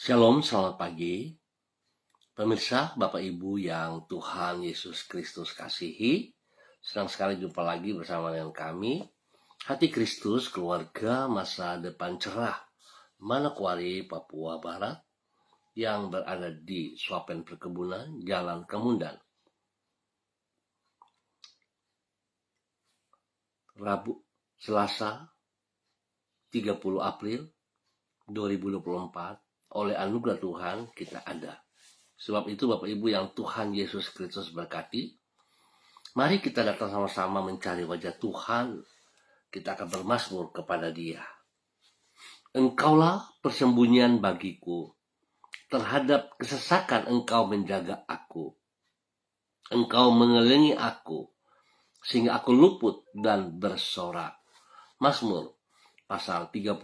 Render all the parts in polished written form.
Shalom, selamat pagi. Pemirsa, Bapak Ibu yang Tuhan Yesus Kristus kasihi, senang sekali jumpa lagi bersama dengan kami. Hati Kristus, keluarga masa depan cerah, Manokwari, Papua Barat, yang berada di Swapen Perkebunan, Jalan Kemundan. Rabu, Selasa, 30 April 2024, oleh anugerah Tuhan kita ada. Sebab itu Bapak Ibu yang Tuhan Yesus Kristus berkati, mari kita datang sama-sama mencari wajah Tuhan. Kita akan bermazmur kepada Dia. Engkaulah persembunyian bagiku, terhadap kesesakan Engkau menjaga aku. Engkau mengelilingi aku, sehingga aku luput dan bersorak. Mazmur pasal 32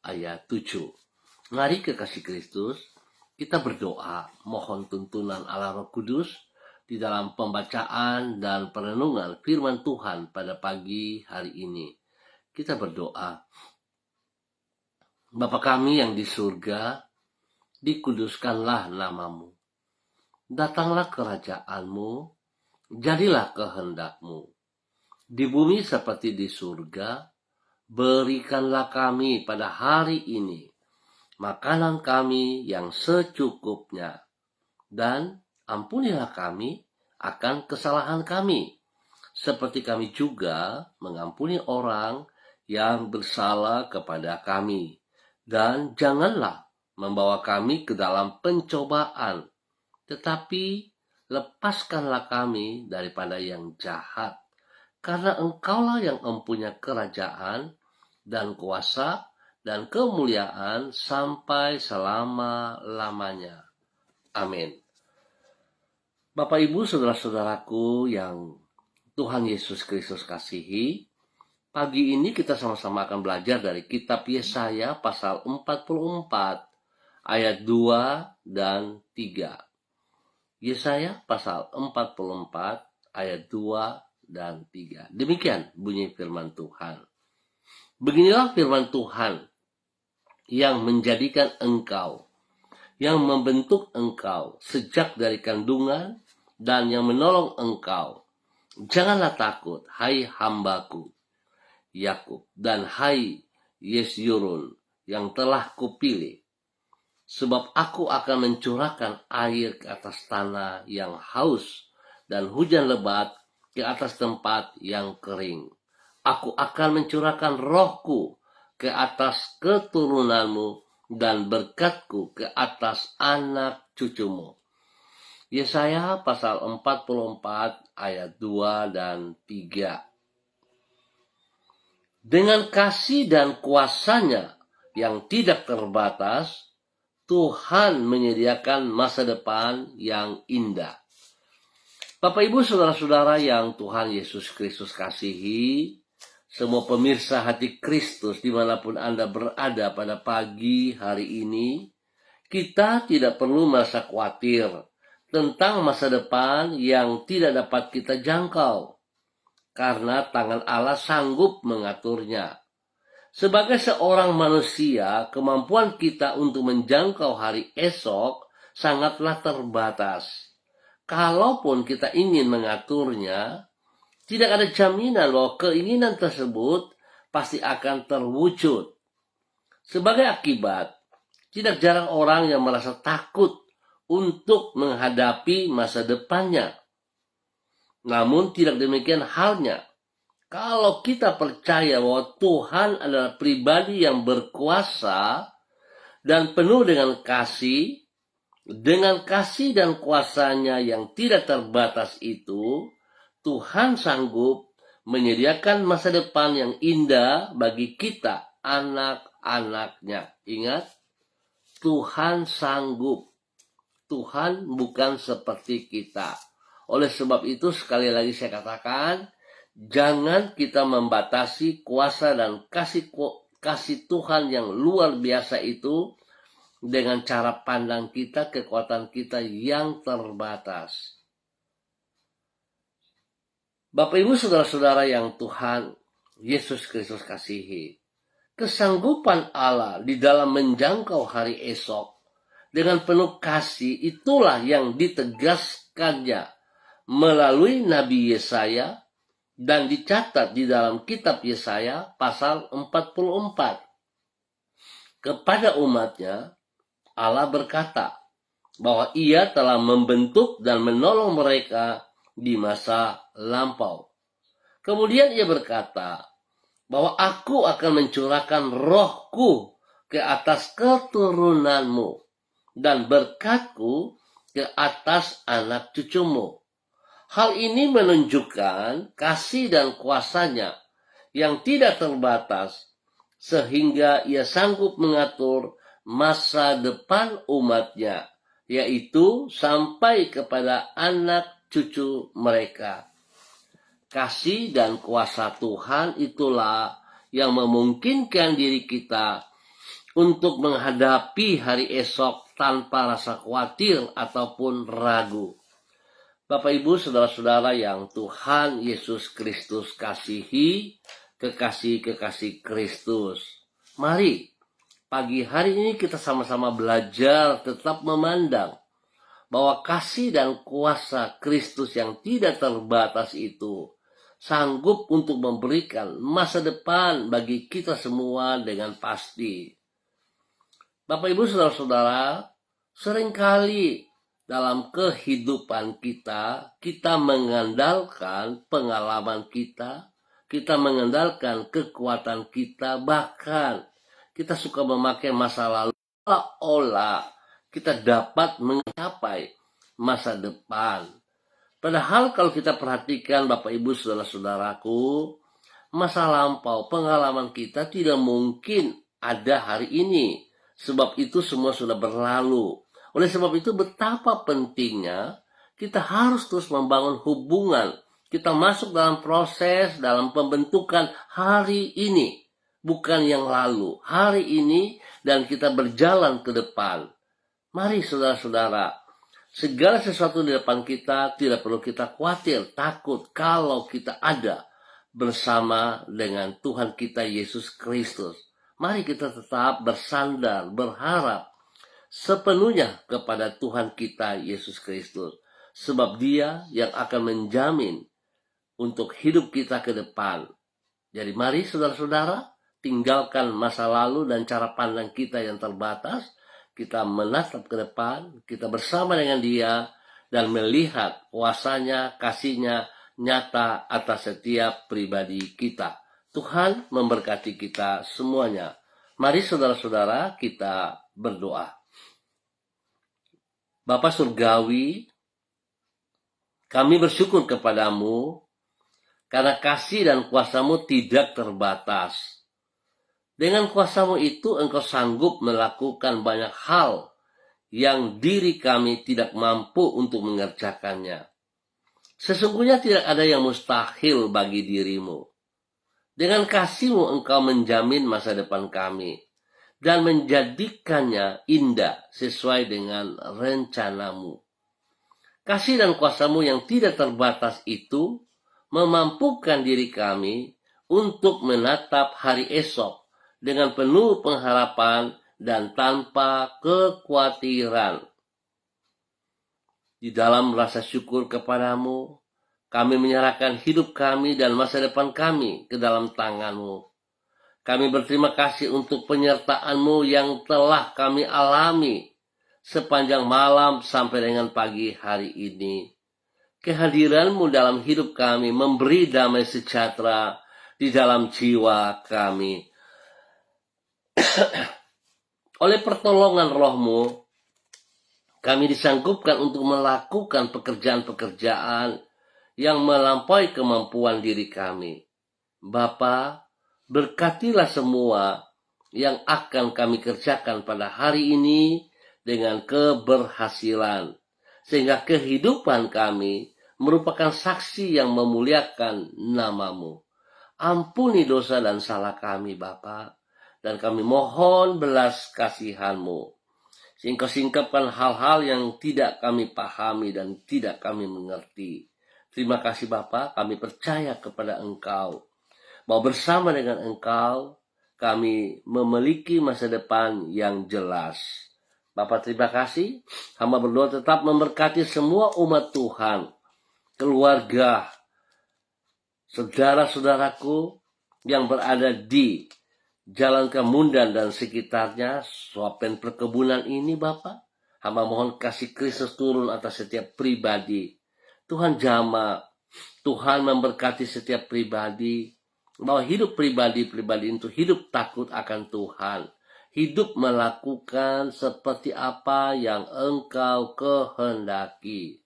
ayat 7. Mari kekasih Kristus, kita berdoa mohon tuntunan Allah Roh Kudus di dalam pembacaan dan perenungan firman Tuhan pada pagi hari ini. Kita berdoa, Bapa kami yang di surga, dikuduskanlah namamu. Datanglah kerajaanmu, jadilah kehendakmu. Di bumi seperti di surga, berikanlah kami pada hari ini makanan kami yang secukupnya, dan ampunilah kami akan kesalahan kami, seperti kami juga mengampuni orang yang bersalah kepada kami. Dan janganlah membawa kami ke dalam pencobaan, tetapi lepaskanlah kami daripada yang jahat. Karena Engkaulah yang mempunyai kerajaan dan kuasa dan kemuliaan sampai selama-lamanya. Amin. Bapak Ibu saudara-saudaraku yang Tuhan Yesus Kristus kasihi, pagi ini kita sama-sama akan belajar dari kitab Yesaya pasal 44 ayat 2 dan 3. Yesaya pasal 44 ayat 2 dan 3. Demikian bunyi firman Tuhan. Beginilah firman Tuhan yang menjadikan engkau, yang membentuk engkau sejak dari kandungan, dan yang menolong engkau. Janganlah takut, hai hambaku Yakub, dan hai Yesyurun yang telah kupilih. Sebab aku akan mencurahkan air ke atas tanah yang haus, dan hujan lebat ke atas tempat yang kering. Aku akan mencurahkan rohku ke atas keturunanmu, dan berkatku ke atas anak cucumu. Yesaya pasal 44 ayat 2 dan 3. Dengan kasih dan kuasanya yang tidak terbatas, Tuhan menyediakan masa depan yang indah. Bapak Ibu saudara-saudara yang Tuhan Yesus Kristus kasihi, semua pemirsa hati Kristus dimanapun Anda berada pada pagi hari ini, kita tidak perlu merasa khawatir tentang masa depan yang tidak dapat kita jangkau, karena tangan Allah sanggup mengaturnya. Sebagai seorang manusia, kemampuan kita untuk menjangkau hari esok sangatlah terbatas. Kalaupun kita ingin mengaturnya, tidak ada jaminan bahwa keinginan tersebut pasti akan terwujud. Sebagai akibat, tidak jarang orang yang merasa takut untuk menghadapi masa depannya. Namun tidak demikian halnya kalau kita percaya bahwa Tuhan adalah pribadi yang berkuasa dan penuh dengan kasih dan kuasanya yang tidak terbatas itu, Tuhan sanggup menyediakan masa depan yang indah bagi kita, anak-anaknya. Ingat, Tuhan sanggup. Tuhan bukan seperti kita. Oleh sebab itu, sekali lagi saya katakan, jangan kita membatasi kuasa dan kasih Tuhan yang luar biasa itu dengan cara pandang kita, kekuatan kita yang terbatas. Bapak Ibu saudara-saudara yang Tuhan Yesus Kristus kasihi, kesanggupan Allah di dalam menjangkau hari esok dengan penuh kasih itulah yang ditegaskannya melalui Nabi Yesaya dan dicatat di dalam kitab Yesaya pasal 44. Kepada umatnya, Allah berkata bahwa ia telah membentuk dan menolong mereka di masa lampau. Kemudian ia berkata bahwa aku akan mencurahkan rohku ke atas keturunanmu dan berkatku ke atas anak cucumu. Hal ini menunjukkan kasih dan kuasanya yang tidak terbatas sehingga ia sanggup mengatur masa depan umatnya, yaitu sampai kepada anak cucu mereka. Kasih dan kuasa Tuhan itulah yang memungkinkan diri kita untuk menghadapi hari esok tanpa rasa khawatir ataupun ragu. Bapak Ibu saudara-saudara yang Tuhan Yesus Kristus kasihi, kekasih-kekasih Kristus. Mari pagi hari ini kita sama-sama belajar tetap memandang bahwa kasih dan kuasa Kristus yang tidak terbatas itu sanggup untuk memberikan masa depan bagi kita semua dengan pasti. Bapak Ibu saudara-saudara, seringkali dalam kehidupan kita mengandalkan pengalaman kita mengandalkan kekuatan kita, bahkan kita suka memakai masa lalu seolah kita dapat mencapai masa depan. Padahal kalau kita perhatikan Bapak Ibu saudara-saudaraku, masa lampau pengalaman kita tidak mungkin ada hari ini. Sebab itu semua sudah berlalu. Oleh sebab itu betapa pentingnya kita harus terus membangun hubungan. Kita masuk dalam proses, dalam pembentukan hari ini. Bukan yang lalu. Hari ini dan kita berjalan ke depan. Mari saudara-saudara. Segala sesuatu di depan kita tidak perlu kita khawatir, takut kalau kita ada bersama dengan Tuhan kita Yesus Kristus. Mari kita tetap bersandar, berharap sepenuhnya kepada Tuhan kita Yesus Kristus. Sebab Dia yang akan menjamin untuk hidup kita ke depan. Jadi mari saudara-saudara, tinggalkan masa lalu dan cara pandang kita yang terbatas. Kita menatap ke depan, kita bersama dengan Dia dan melihat kuasanya, kasihnya nyata atas setiap pribadi kita. Tuhan memberkati kita semuanya. Mari saudara-saudara kita berdoa. Bapa Surgawi, kami bersyukur kepadamu karena kasih dan kuasa-Mu tidak terbatas. Dengan kuasa-Mu itu Engkau sanggup melakukan banyak hal yang diri kami tidak mampu untuk mengerjakannya. Sesungguhnya tidak ada yang mustahil bagi diri-Mu. Dengan kasih-Mu Engkau menjamin masa depan kami dan menjadikannya indah sesuai dengan rencana-Mu. Kasih dan kuasa-Mu yang tidak terbatas itu memampukan diri kami untuk menatap hari esok dengan penuh pengharapan dan tanpa kekhawatiran. Di dalam rasa syukur kepadamu, kami menyerahkan hidup kami dan masa depan kami ke dalam tangan-Mu. Kami berterima kasih untuk penyertaan-Mu yang telah kami alami sepanjang malam sampai dengan pagi hari ini. Kehadiran-Mu dalam hidup kami memberi damai sejahtera di dalam jiwa kami. Oleh pertolongan Roh-Mu, kami disanggupkan untuk melakukan pekerjaan-pekerjaan yang melampaui kemampuan diri kami. Bapa, berkatilah semua yang akan kami kerjakan pada hari ini dengan keberhasilan, sehingga kehidupan kami merupakan saksi yang memuliakan nama-Mu. Ampuni dosa dan salah kami, Bapa. Dan kami mohon belas kasihan-Mu. Sehingga singkapkan hal-hal yang tidak kami pahami dan tidak kami mengerti. Terima kasih Bapa, kami percaya kepada Engkau. Bahwa bersama dengan Engkau, kami memiliki masa depan yang jelas. Bapak terima kasih. Hamba berdoa tetap memberkati semua umat Tuhan, keluarga, saudara-saudaraku yang berada di Jalan Kemundan dan sekitarnya, Suapen perkebunan ini Bapak. Hamba mohon kasih Kristus turun atas setiap pribadi. Tuhan jamah, Tuhan memberkati setiap pribadi, bahwa hidup pribadi-pribadi itu hidup takut akan Tuhan. Hidup melakukan seperti apa yang Engkau kehendaki.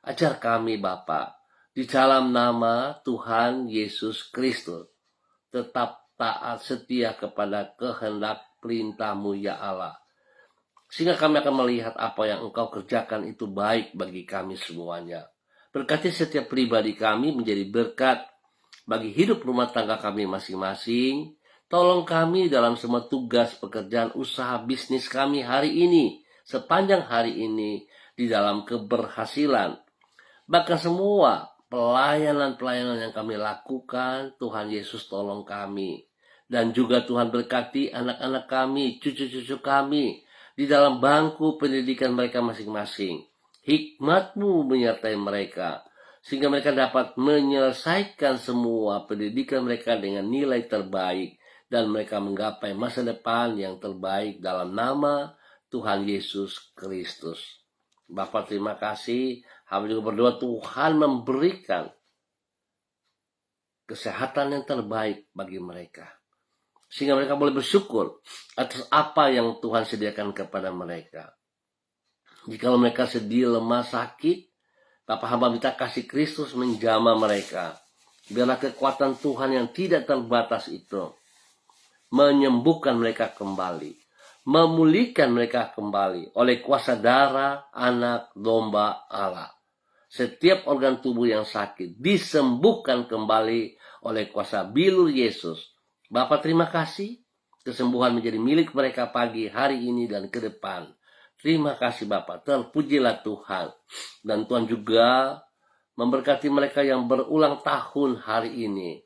Ajar kami Bapa, di dalam nama Tuhan Yesus Kristus, tetap taat setia kepada kehendak perintah-Mu ya Allah. Sehingga kami akan melihat apa yang Engkau kerjakan itu baik bagi kami semuanya. Berkati setiap pribadi kami menjadi berkat bagi hidup rumah tangga kami masing-masing. Tolong kami dalam semua tugas, pekerjaan, usaha, bisnis kami hari ini, sepanjang hari ini, di dalam keberhasilan. Bahkan semua pelayanan-pelayanan yang kami lakukan, Tuhan Yesus tolong kami. Dan juga Tuhan berkati anak-anak kami, cucu-cucu kami, di dalam bangku pendidikan mereka masing-masing. Hikmat-Mu menyertai mereka, sehingga mereka dapat menyelesaikan semua pendidikan mereka dengan nilai terbaik, dan mereka menggapai masa depan yang terbaik dalam nama Tuhan Yesus Kristus. Bapak terima kasih. Hamba juga berdoa Tuhan memberikan kesehatan yang terbaik bagi mereka, sehingga mereka boleh bersyukur atas apa yang Tuhan sediakan kepada mereka. Jika mereka sedih, lemah, sakit, Bapak hamba minta kasih Kristus menjamah mereka. Biarlah kekuatan Tuhan yang tidak terbatas itu menyembuhkan mereka kembali, memulihkan mereka kembali oleh kuasa darah anak domba Allah. Setiap organ tubuh yang sakit disembuhkan kembali oleh kuasa bilur Yesus. Bapak terima kasih, kesembuhan menjadi milik mereka pagi hari ini dan ke depan. Terima kasih Bapak, terpujilah Tuhan. Dan Tuhan juga memberkati mereka yang berulang tahun hari ini.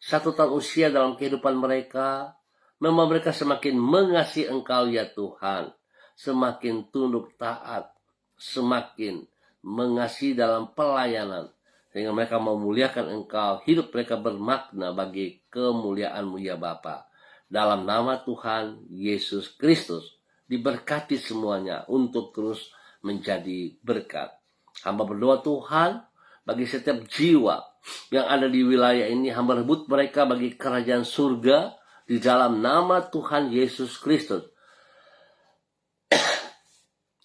1 tahun usia dalam kehidupan mereka, memang mereka semakin mengasihi Engkau ya Tuhan, semakin tunduk taat, semakin mengasihi dalam pelayanan, sehingga mereka memuliakan Engkau, hidup mereka bermakna bagi kemuliaan-Mu ya Bapa. Dalam nama Tuhan Yesus Kristus, diberkati semuanya untuk terus menjadi berkat. Hamba berdoa Tuhan, bagi setiap jiwa yang ada di wilayah ini, hamba rebut mereka bagi kerajaan surga di dalam nama Tuhan Yesus Kristus.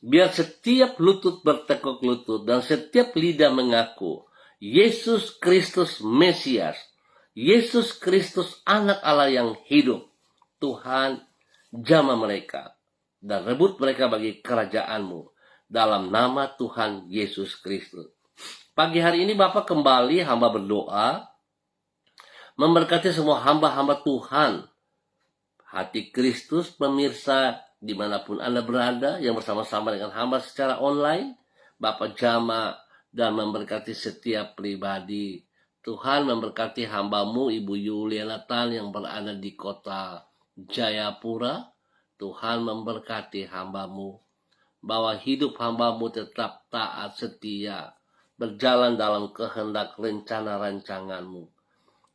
Biar setiap lutut bertekuk lutut dan setiap lidah mengaku Yesus Kristus Mesias, Yesus Kristus anak Allah yang hidup. Tuhan jamah mereka dan rebut mereka bagi kerajaan-Mu dalam nama Tuhan Yesus Kristus. Pagi hari ini Bapak kembali hamba berdoa memberkati semua hamba-hamba Tuhan, hati Kristus, pemirsa dimanapun Anda berada yang bersama-sama dengan hamba secara online. Bapak jamah dan memberkati setiap pribadi. Tuhan memberkati hamba-Mu Ibu Yuliana Tan yang berada di kota Jayapura. Tuhan memberkati hamba-Mu, bahwa hidup hamba-Mu tetap taat setia, berjalan dalam kehendak rencana rancangan-Mu,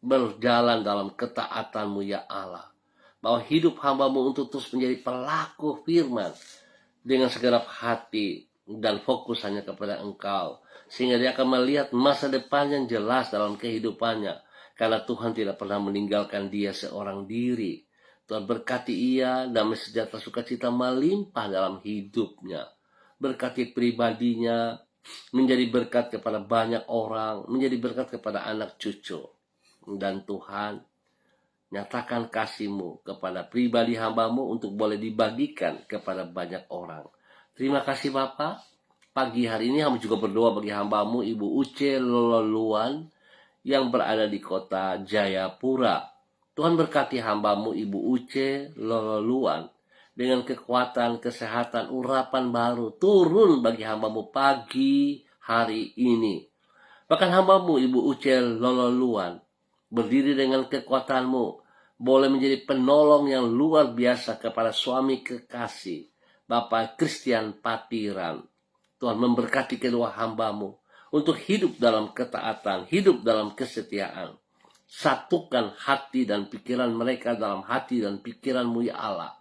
berjalan dalam ketaatan-Mu ya Allah, bahwa hidup hamba-Mu untuk terus menjadi pelaku firman dengan segenap hati dan fokus hanya kepada Engkau, sehingga dia akan melihat masa depan yang jelas dalam kehidupannya, karena Tuhan tidak pernah meninggalkan dia seorang diri. Tuhan berkati ia, damai sejahtera sukacita melimpah dalam hidupnya. Berkati pribadinya, menjadi berkat kepada banyak orang, menjadi berkat kepada anak cucu. Dan Tuhan, nyatakan kasih-Mu kepada pribadi hamba-Mu untuk boleh dibagikan kepada banyak orang. Terima kasih Bapak. Pagi hari ini hamba juga berdoa bagi hamba-Mu Ibu Uce Lololuan yang berada di kota Jayapura. Tuhan berkati hamba-Mu Ibu Uce Lololuan dengan kekuatan, kesehatan, urapan baru turun bagi hamba-Mu pagi hari ini. Bahkan hamba-Mu Ibu Uce Lololuan berdiri dengan kekuatan-Mu, boleh menjadi penolong yang luar biasa kepada suami kekasih, Bapak Christian Patiran. Tuhan memberkati kedua hamba-Mu untuk hidup dalam ketaatan, hidup dalam kesetiaan. Satukan hati dan pikiran mereka dalam hati dan pikiran-Mu ya Allah.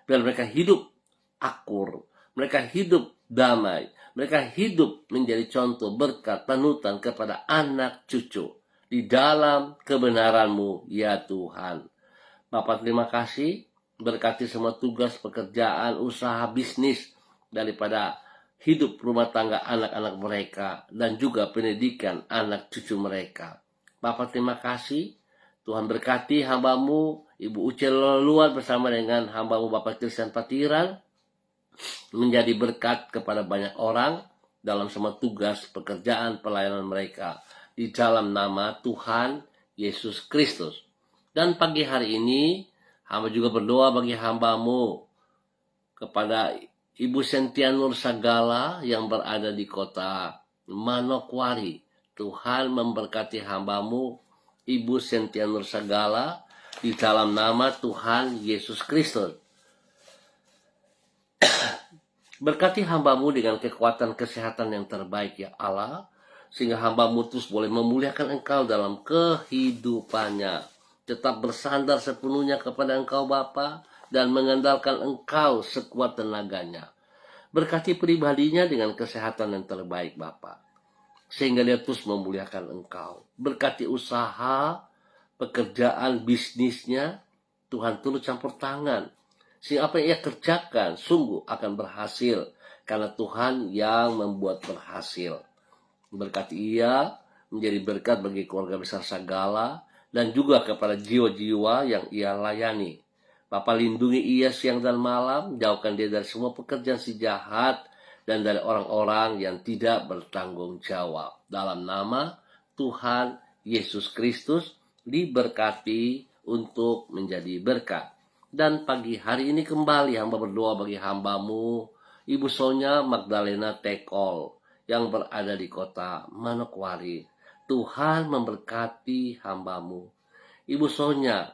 Biar mereka hidup akur, mereka hidup damai, mereka hidup menjadi contoh berkat panutan kepada anak cucu di dalam kebenaran-Mu ya Tuhan. Bapak terima kasih, berkati semua tugas, pekerjaan, usaha, bisnis daripada hidup rumah tangga anak-anak mereka dan juga pendidikan anak cucu mereka. Bapak terima kasih, Tuhan berkati hamba-Mu Ibu Ucel Luar bersama dengan hamba-Mu Bapak Christian Patiran menjadi berkat kepada banyak orang dalam semua tugas, pekerjaan, pelayanan mereka di dalam nama Tuhan Yesus Kristus. Dan pagi hari ini hamba juga berdoa bagi hamba-Mu kepada Ibu Sentia Nur Sagala yang berada di kota Manokwari. Tuhan memberkati hamba-Mu Ibu Sentia Nur Sagala di dalam nama Tuhan Yesus Kristus. Berkati hamba-Mu dengan kekuatan kesehatan yang terbaik ya Allah, sehingga hamba-Mu terus boleh memuliakan Engkau dalam kehidupannya. Tetap bersandar sepenuhnya kepada Engkau Bapa dan mengandalkan Engkau sekuat tenaganya. Berkati pribadinya dengan kesehatan yang terbaik Bapa, sehingga dia terus memuliakan Engkau. Berkati usaha, pekerjaan, bisnisnya, Tuhan turut campur tangan. Sehingga apa yang ia kerjakan sungguh akan berhasil, karena Tuhan yang membuat berhasil. Berkati ia menjadi berkat bagi keluarga besar Sagala dan juga kepada jiwa-jiwa yang ia layani. Bapa lindungi ia siang dan malam, jauhkan dia dari semua pekerjaan si jahat dan dari orang-orang yang tidak bertanggung jawab. Dalam nama Tuhan Yesus Kristus diberkati untuk menjadi berkat. Dan pagi hari ini kembali hamba berdoa bagi hamba-Mu Ibu Sonya Magdalena Tekol yang berada di kota Manokwari. Tuhan memberkati hamba-Mu Ibu Sonya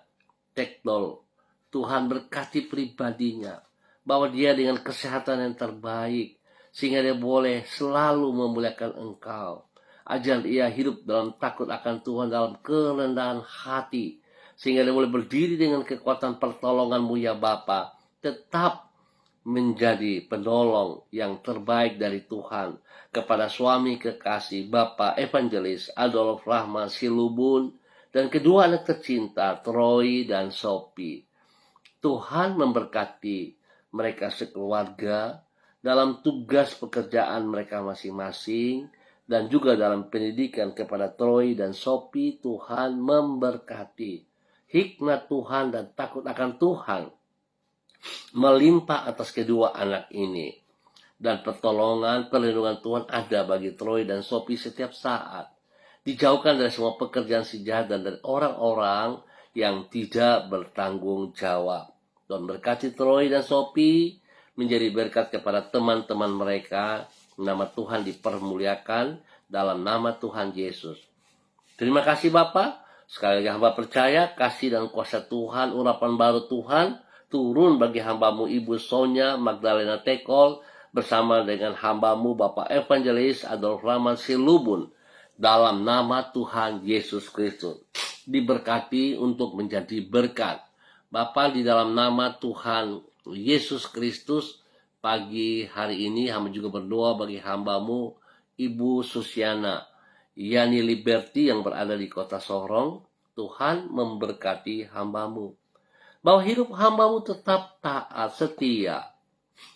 Tekol. Tuhan berkati pribadinya, bahwa dia dengan kesehatan yang terbaik, sehingga dia boleh selalu memuliakan Engkau. Ajar ia hidup dalam takut akan Tuhan, dalam kerendahan hati, sehingga dia boleh berdiri dengan kekuatan pertolongan-Mu ya Bapa, tetap menjadi penolong yang terbaik dari Tuhan kepada suami kekasih Bapak Evangelis Adolf Rahman Silubun dan kedua anak tercinta Troy dan Sophie. Tuhan memberkati mereka sekeluarga dalam tugas pekerjaan mereka masing-masing dan juga dalam pendidikan kepada Troy dan Sophie. Tuhan memberkati. Hikmat Tuhan dan takut akan Tuhan melimpah atas kedua anak ini. Dan pertolongan, perlindungan Tuhan ada bagi Troy dan Sophie setiap saat. Dijauhkan dari semua pekerjaan si jahat dan dari orang-orang yang tidak bertanggung jawab. Tuhan berkati Troy dan Sophie menjadi berkat kepada teman-teman mereka. Nama Tuhan dipermuliakan dalam nama Tuhan Yesus. Terima kasih Bapak. Sekali lagi hamba percaya kasih dan kuasa Tuhan, urapan baru Tuhan turun bagi hamba-Mu Ibu Sonya Magdalena Tekol bersama dengan hamba-Mu Bapak Evangelis Adolf Rahman Silubun dalam nama Tuhan Yesus Kristus. Diberkati untuk menjadi berkat. Bapak, di dalam nama Tuhan Yesus Kristus, pagi hari ini hamba juga berdoa bagi hamba-Mu Ibu Susiana Yani Liberty yang berada di kota Sorong. Tuhan memberkati hamba-Mu, bahwa hidup hamba-Mu tetap taat, setia,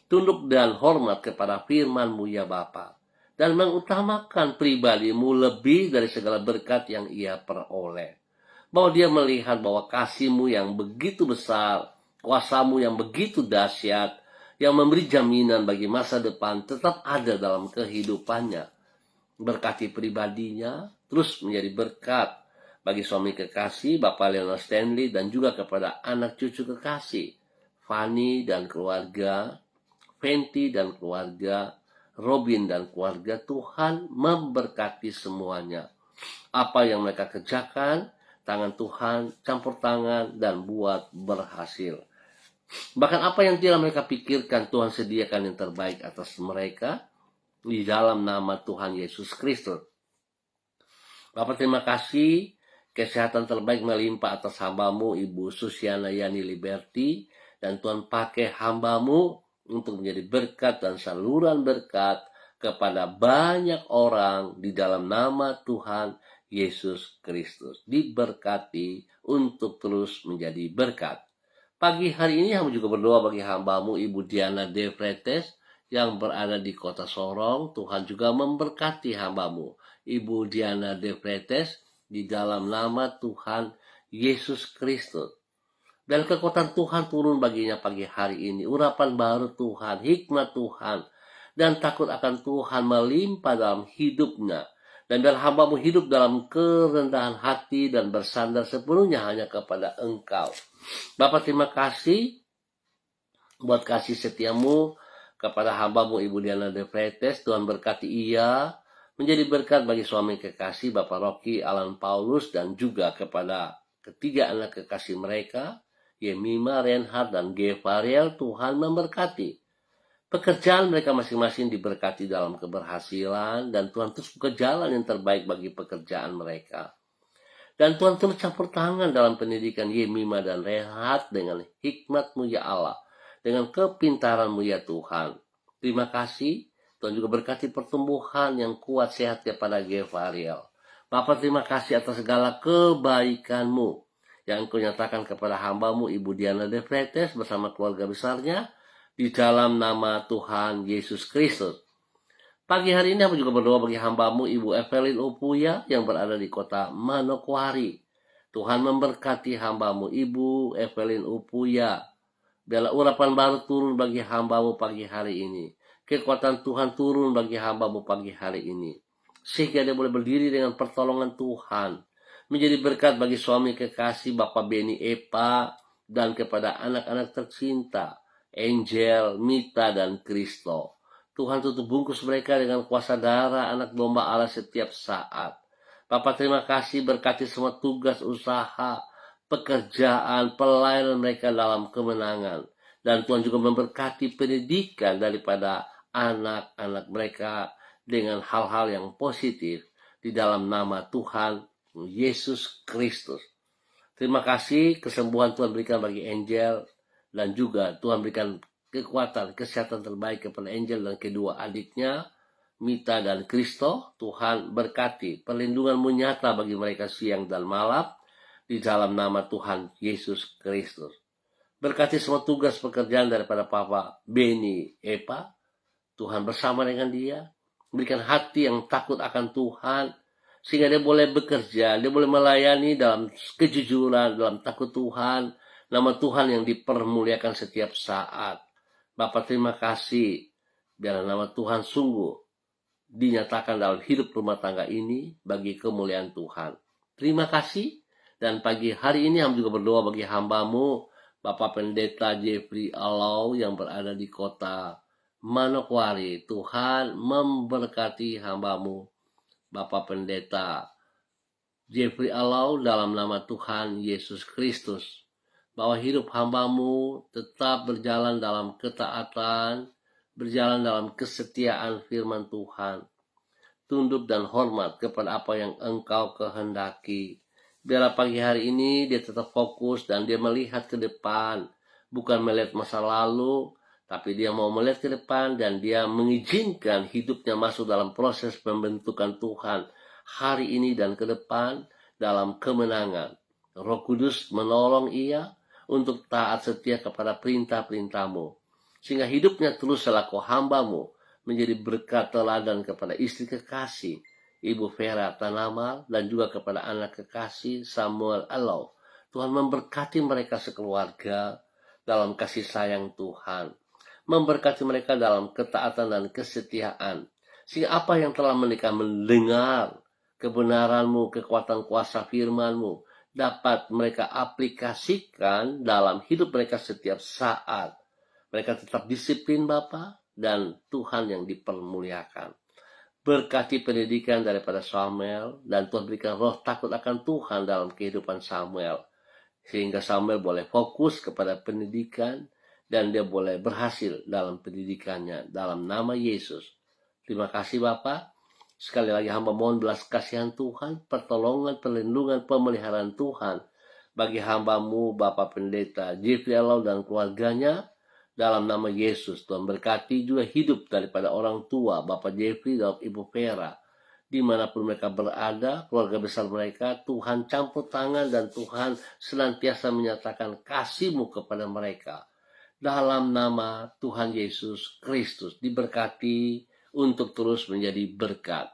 tunduk dan hormat kepada firman-Mu ya Bapa, dan mengutamakan pribadi-Mu lebih dari segala berkat yang ia peroleh. Bahwa dia melihat bahwa kasih-Mu yang begitu besar, kuasa-Mu yang begitu dahsyat, yang memberi jaminan bagi masa depan tetap ada dalam kehidupannya. Berkati pribadinya, terus menjadi berkat bagi suami kekasih Bapak Leonard Stanley dan juga kepada anak cucu kekasih Fanny dan keluarga, Fenty dan keluarga, Robin dan keluarga. Tuhan memberkati semuanya. Apa yang mereka kerjakan, tangan Tuhan campur tangan dan buat berhasil. Bahkan apa yang tidak mereka pikirkan, Tuhan sediakan yang terbaik atas mereka di dalam nama Tuhan Yesus Kristus. Bapak terima kasih, kesehatan terbaik melimpah atas hambamu Ibu Susiana Yani Liberty, dan Tuhan pakai hambamu untuk menjadi berkat dan saluran berkat kepada banyak orang di dalam nama Tuhan Yesus Kristus. Diberkati untuk terus menjadi berkat. Pagi hari ini kami juga berdoa bagi hambamu Ibu Diana De Fretes yang berada di kota Sorong. Tuhan juga memberkati hambamu Ibu Diana De Fretes di dalam nama Tuhan Yesus Kristus. Dan kekuatan Tuhan turun baginya pagi hari ini. Urapan baru Tuhan, hikmat Tuhan, dan takut akan Tuhan melimpah dalam hidupnya. Dan biar hambamu hidup dalam kerendahan hati dan bersandar sepenuhnya hanya kepada Engkau. Bapak terima kasih buat kasih setiamu kepada hambamu Ibu Diana De Fretes. Tuhan berkati ia menjadi berkat bagi suami kekasih Bapak Rocky Alan Paulus, dan juga kepada ketiga anak kekasih mereka, Yemima, Reinhard, dan Gevariel. Tuhan memberkati. Pekerjaan mereka masing-masing diberkati dalam keberhasilan, dan Tuhan terus buka jalan yang terbaik bagi pekerjaan mereka. Dan Tuhan terus campur tangan dalam pendidikan Yemima dan Reinhard dengan hikmat-Mu ya Allah, dengan kepintaran-Mu ya Tuhan. Terima kasih. Tuhan juga berkati pertumbuhan yang kuat sehat kepada Gevariel. Bapak terima kasih atas segala kebaikan-Mu yang Engkau nyatakan kepada hambamu Ibu Diana De Fretes bersama keluarga besarnya di dalam nama Tuhan Yesus Kristus. Pagi hari ini aku juga berdoa bagi hambamu Ibu Evelyn Upuya yang berada di kota Manokwari. Tuhan memberkati hambamu Ibu Evelyn Upuya. Biarlah urapan baru turun bagi hambamu pagi hari ini. Kekuatan Tuhan turun bagi hambamu pagi hari ini. Sehingga dia boleh berdiri dengan pertolongan Tuhan. Menjadi berkat bagi suami kekasih Bapak Beni Epa, dan kepada anak-anak tercinta Angel, Mita, dan Kristo. Tuhan tutup bungkus mereka dengan kuasa darah anak domba Allah setiap saat. Bapak terima kasih, berkati semua tugas usaha, pekerjaan, pelayanan mereka dalam kemenangan. Dan Tuhan juga memberkati pendidikan daripada anak-anak mereka dengan hal-hal yang positif di dalam nama Tuhan Yesus Kristus. Terima kasih, kesembuhan Tuhan berikan bagi Angel, dan juga Tuhan berikan kekuatan, kesehatan terbaik kepada Angel dan kedua adiknya, Mita dan Kristo. Tuhan berkati, perlindungan-Mu nyata bagi mereka siang dan malam, di dalam nama Tuhan Yesus Kristus. Berkati semua tugas pekerjaan daripada Papa Beni Epa. Tuhan bersama dengan dia, berikan hati yang takut akan Tuhan, sehingga dia boleh bekerja, dia boleh melayani dalam kejujuran, dalam takut Tuhan, nama Tuhan yang dipermuliakan setiap saat. Bapak terima kasih, biar nama Tuhan sungguh dinyatakan dalam hidup rumah tangga ini bagi kemuliaan Tuhan. Terima kasih, dan pagi hari ini kami juga berdoa bagi hambamu, Bapak Pendeta Jeffrey Alau yang berada di kota Manokwari. Tuhan memberkati hambamu, Bapak Pendeta Jeffrey Alau, dalam nama Tuhan Yesus Kristus. Bahwa hidup hambamu tetap berjalan dalam ketaatan, berjalan dalam kesetiaan firman Tuhan. Tunduk dan hormat kepada apa yang Engkau kehendaki. Biarlah pagi hari ini dia tetap fokus dan dia melihat ke depan. Bukan melihat masa lalu, tapi dia mau melihat ke depan, dan dia mengizinkan hidupnya masuk dalam proses pembentukan Tuhan hari ini dan ke depan dalam kemenangan. Roh Kudus menolong ia untuk taat setia kepada perintah-perintah-Mu, sehingga hidupnya terus selaku hamba-Mu menjadi berkat teladan kepada istri kekasih Ibu Vera Tanamal, dan juga kepada anak kekasih Samuel Alau. Tuhan memberkati mereka sekeluarga dalam kasih sayang Tuhan, memberkati mereka dalam ketaatan dan kesetiaan, sehingga apa yang telah mereka mendengar kebenaran-Mu, kekuatan kuasa firman-Mu, dapat mereka aplikasikan dalam hidup mereka setiap saat. Mereka tetap disiplin Bapa, dan Tuhan yang dipermuliakan. Berkati pendidikan daripada Samuel, dan Tuhan berikan roh takut akan Tuhan dalam kehidupan Samuel, sehingga Samuel boleh fokus kepada pendidikan, dan dia boleh berhasil dalam pendidikannya dalam nama Yesus. Terima kasih Bapak. Sekali lagi hamba mohon belas kasihan Tuhan, pertolongan, perlindungan, pemeliharaan Tuhan bagi hambamu Bapak Pendeta Jeffrey Alau dan keluarganya dalam nama Yesus. Tuhan berkati juga hidup daripada orang tua Bapak Jeffrey dan Ibu Vera dimanapun mereka berada, keluarga besar mereka. Tuhan campur tangan dan Tuhan senantiasa menyatakan kasih-Mu kepada mereka dalam nama Tuhan Yesus Kristus. Diberkati untuk terus menjadi berkat.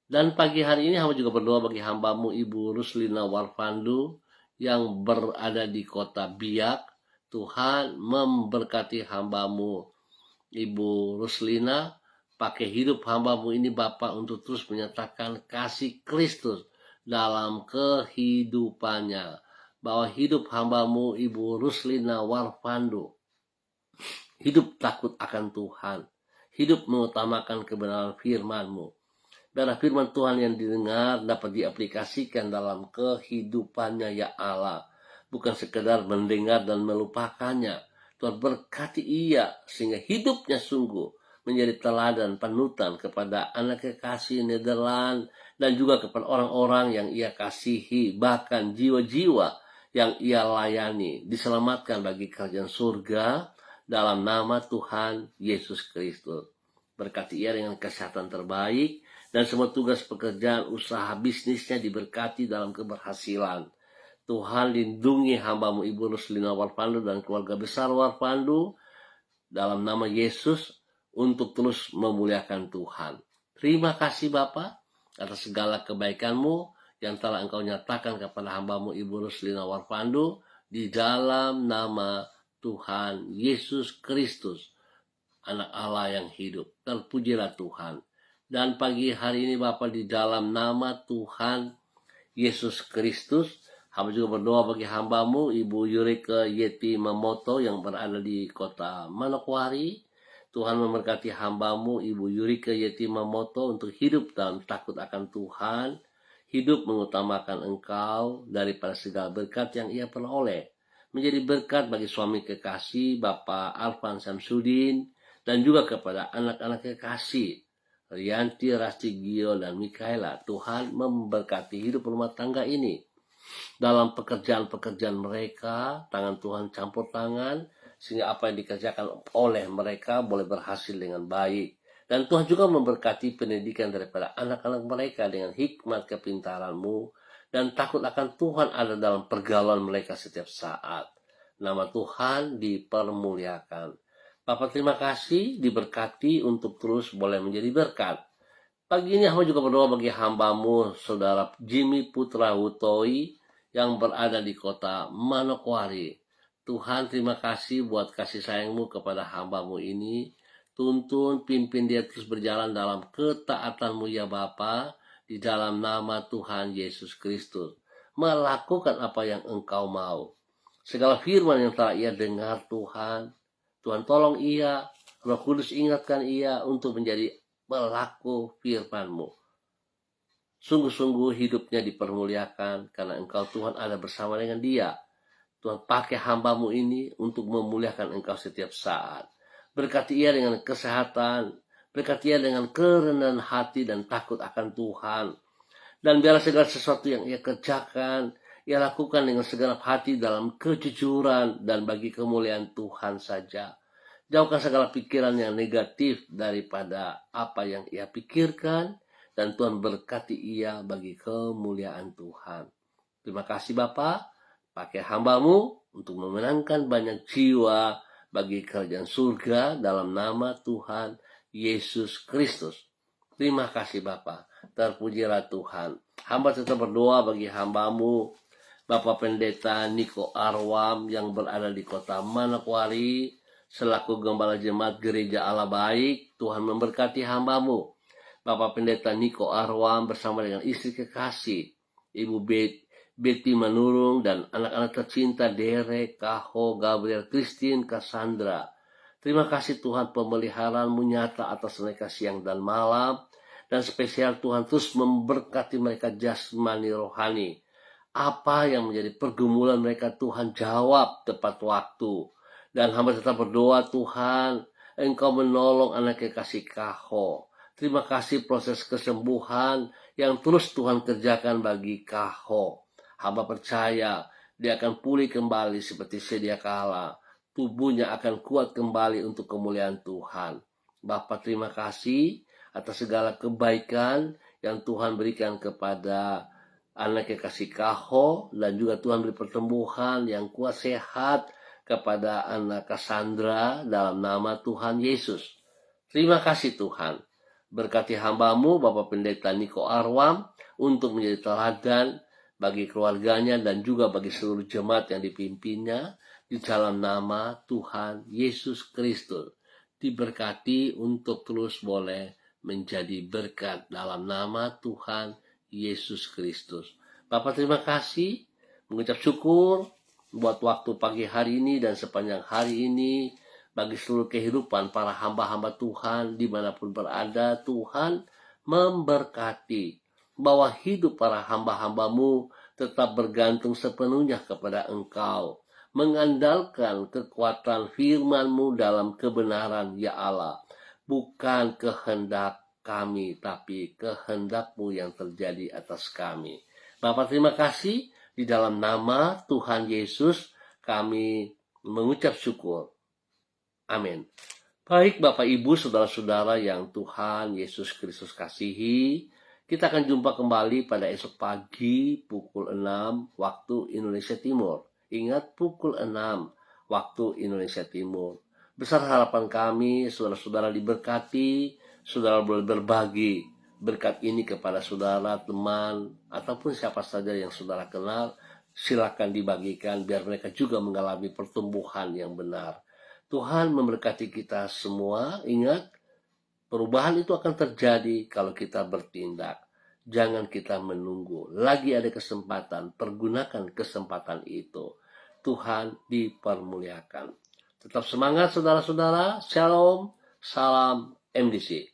Dan pagi hari ini hamba juga berdoa bagi hambamu Ibu Ruslina Warfandu yang berada di kota Biak. Tuhan memberkati hambamu Ibu Ruslina, pakai hidup hambamu ini Bapak untuk terus menyatakan kasih Kristus dalam kehidupannya. Bahwa hidup hambamu Ibu Ruslina Warfandu hidup takut akan Tuhan, hidup mengutamakan kebenaran firman-Mu. Biarlah firman Tuhan yang didengar dapat diaplikasikan dalam kehidupannya ya Allah. Bukan sekedar mendengar dan melupakannya. Tuhan berkati ia sehingga hidupnya sungguh menjadi teladan panutan kepada anak kekasih Nederland dan juga kepada orang-orang yang ia kasihi, bahkan jiwa-jiwa yang ia layani diselamatkan bagi kerajaan surga dalam nama Tuhan Yesus Kristus. Berkati ia dengan kesehatan terbaik dan semua tugas pekerjaan usaha bisnisnya diberkati dalam keberhasilan. Tuhan lindungi hambamu Ibu Ruslina Warfandu dan keluarga besar Warfandu dalam nama Yesus untuk terus memuliakan Tuhan. Terima kasih Bapa atas segala kebaikan-Mu yang telah Engkau nyatakan kepada hambamu Ibu Ruslina Warfandu di dalam nama Tuhan Yesus Kristus, Anak Allah yang hidup. Terpujilah Tuhan. Dan pagi hari ini Bapa di dalam nama Tuhan Yesus Kristus, hamba juga berdoa bagi hambamu Ibu Yurika Yeti Mamoto yang berada di kota Manokwari. Tuhan memberkati hambamu Ibu Yurika Yeti Mamoto untuk hidup dalam takut akan Tuhan, hidup mengutamakan Engkau daripada segala berkat yang ia peroleh. Menjadi berkat bagi suami kekasih Bapak Alvan Samsudin dan juga kepada anak-anak kekasih Rianti, Rasti, Gio, dan Mikaela. Tuhan memberkati hidup rumah tangga ini. Dalam pekerjaan-pekerjaan mereka, tangan Tuhan campur tangan, sehingga apa yang dikerjakan oleh mereka boleh berhasil dengan baik. Dan Tuhan juga memberkati pendidikan daripada anak-anak mereka dengan hikmat kepintaran-Mu. Dan takut akan Tuhan ada dalam pergaulan mereka setiap saat. Nama Tuhan dipermuliakan. Bapak terima kasih, diberkati untuk terus boleh menjadi berkat. Pagi ini hamba juga berdoa bagi hambamu, Saudara Jimmy Putra Hutoi, yang berada di kota Manokwari. Tuhan terima kasih buat kasih sayang-Mu kepada hambamu ini. Tuntun, pimpin dia terus berjalan dalam ketaatan-Mu ya Bapa, di dalam nama Tuhan Yesus Kristus. Melakukan apa yang Engkau mau. Segala firman yang telah ia dengar Tuhan tolong ia, Roh Kudus ingatkan ia untuk menjadi pelaku firman-Mu. Sungguh-sungguh hidupnya dipermuliakan karena Engkau Tuhan ada bersama dengan dia. Tuhan pakai hamba-Mu ini untuk memuliakan Engkau setiap saat. Berkati ia dengan kesehatan, berkati ia dengan kerendahan hati dan takut akan Tuhan. Dan biarlah segala sesuatu yang ia kerjakan, ia lakukan dengan segenap hati dalam kejujuran dan bagi kemuliaan Tuhan saja. Jauhkan segala pikiran yang negatif daripada apa yang ia pikirkan, dan Tuhan berkati ia bagi kemuliaan Tuhan. Terima kasih Bapa, pakai hamba-Mu untuk memenangkan banyak jiwa bagi kerajaan surga dalam nama Tuhan Yesus Kristus. Terima kasih Bapa, terpujilah Tuhan. Hamba tetap berdoa bagi hamba-Mu Bapak Pendeta Niko Arwam yang berada di kota Manokwari selaku Gembala Jemaat Gereja Allah Baik. Tuhan memberkati hamba-Mu Bapak Pendeta Niko Arwam bersama dengan istri kekasih Ibu Betty Manurung dan anak-anak tercinta Derek, Kaho, Gabriel, Christine, Cassandra. Terima kasih Tuhan, pemeliharaan-Mu nyata atas mereka siang dan malam. Dan spesial Tuhan terus memberkati mereka jasmani rohani. Apa yang menjadi pergumulan mereka Tuhan jawab tepat waktu. Dan hamba tetap berdoa, Tuhan, Engkau menolong anak kekasih Kaho. Terima kasih proses kesembuhan yang terus Tuhan kerjakan bagi Kaho. Hamba percaya dia akan pulih kembali seperti sedia kala. Tubuhnya akan kuat kembali untuk kemuliaan Tuhan. Bapa, terima kasih atas segala kebaikan yang Tuhan berikan kepada anak kekasih Kaho, dan juga Tuhan beri pertumbuhan yang kuat sehat kepada anak Cassandra dalam nama Tuhan Yesus. Terima kasih Tuhan. Berkati hamba-Mu Bapak Pendeta Niko Arwam untuk menjadi teladan bagi keluarganya dan juga bagi seluruh jemaat yang dipimpinnya di dalam nama Tuhan Yesus Kristus. Diberkati untuk terus boleh menjadi berkat dalam nama Tuhan Yesus Kristus. Bapak terima kasih, mengucap syukur buat waktu pagi hari ini dan sepanjang hari ini, bagi seluruh kehidupan para hamba-hamba Tuhan dimanapun berada. Tuhan memberkati bahwa hidup para hamba-hamba-Mu tetap bergantung sepenuhnya kepada Engkau, mengandalkan kekuatan firman-Mu dalam kebenaran, ya Allah. Bukan kehendak kami, tapi kehendak-Mu yang terjadi atas kami. Bapak terima kasih, di dalam nama Tuhan Yesus kami mengucap syukur. Amin. Baik Bapak Ibu Saudara-saudara yang Tuhan Yesus Kristus kasihi, kita akan jumpa kembali pada esok pagi pukul 6 waktu Indonesia Timur. Ingat, pukul 6 waktu Indonesia Timur. Besar harapan kami saudara-saudara diberkati, saudara boleh berbagi berkat ini kepada saudara, teman, ataupun siapa saja yang saudara kenal. Silakan dibagikan biar mereka juga mengalami pertumbuhan yang benar. Tuhan memberkati kita semua. Ingat, perubahan itu akan terjadi kalau kita bertindak. Jangan kita menunggu. Lagi ada kesempatan, pergunakan kesempatan itu. Tuhan dipermuliakan. Tetap semangat saudara-saudara. Shalom, salam MDC.